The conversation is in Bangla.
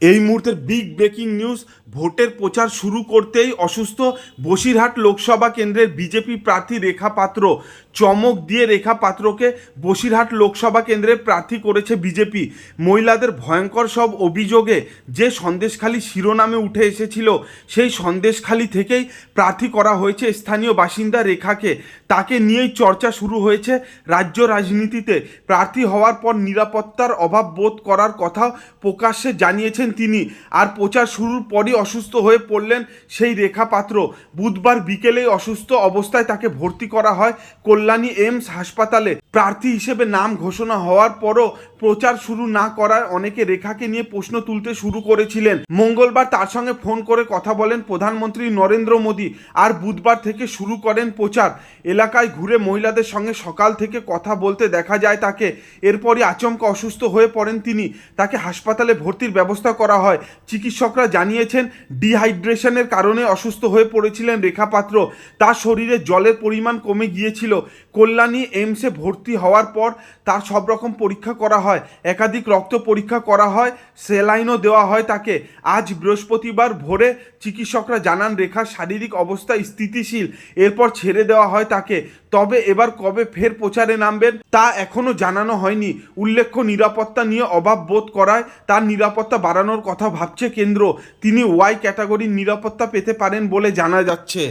এই মুহূর্তের বিগ ব্রেকিং নিউজ, ভোটের প্রচার শুরু করতেই অসুস্থ বসিরহাট লোকসভা কেন্দ্রের বিজেপি প্রার্থী রেখা পাত্র। চমক দিয়ে রেখা পাত্রকে বসিরহাট লোকসভা কেন্দ্রে প্রার্থী করেছে বিজেপি। মহিলাদের ভয়ঙ্কর সব অভিযোগে যে সন্দেশখালী শিরোনামে উঠে এসেছিল, সেই সন্দেশখালী থেকেই প্রার্থী করা হয়েছে স্থানীয় বাসিন্দা রেখাকে। তাকে নিয়েই চর্চা শুরু হয়েছে রাজ্য রাজনীতিতে। প্রার্থী হওয়ার পর নিরাপত্তার অভাব বোধ করার কথা প্রকাশ্যে জানিয়েছেন তিনি। আর প্রচার শুরুর পরই অসুস্থ হয়ে পড়লেন সেই রেখা পাত্র। বুধবার বিকেলেই অসুস্থ অবস্থায় তাকে ভর্তি করা হয় কল্যাণী এইমস হাসপাতালে। প্রার্থী হিসেবে নাম ঘোষণা হওয়ার পরও প্রচার শুরু না করায় অনেকে রেখাকে নিয়ে প্রশ্ন তুলতে শুরু করেছিলেন। মঙ্গলবার তার সঙ্গে ফোন করে কথা বলেন প্রধানমন্ত্রী নরেন্দ্র মোদী। আর বুধবার থেকে শুরু করেন প্রচার। এলাকায় ঘুরে মহিলাদের সঙ্গে সকাল থেকে কথা বলতে দেখা যায় তাকে। এরপরই আচমকা অসুস্থ হয়ে পড়েন তিনি। তাকে হাসপাতালে ভর্তির ব্যবস্থা করা হয়। চিকিৎসকরা জানিয়েছেন ডিহাইড্রেশনের কারণে অসুস্থ হয়ে পড়েছিলেন রেখা পাত্র। তার শরীরে জলের পরিমাণ কমে গিয়েছিল। কল্যাণী এইমসে ভর্তি হওয়ার পর তার সব রকম পরীক্ষা করা হয়। একাধিক রক্ত পরীক্ষা করা হয়, স্যালাইনও দেওয়া হয় তাকে। আজ বৃহস্পতিবার ভোরে চিকিৎসকরা জানান রেখার শারীরিক অবস্থা স্থিতিশীল। এরপর ছেড়ে দেওয়া হয় তাকে। তবে এবার কবে ফের প্রচারে নামবেন তা এখনও জানানো হয়নি। উল্লেখ্য, নিরাপত্তা নিয়ে অভাব বোধ করায় তার নিরাপত্তা বাড়ানোর কথা ভাবছে কেন্দ্র। তিনি ওয়াই ক্যাটাগরির নিরাপত্তা পেতে পারেন বলে জানা যাচ্ছে।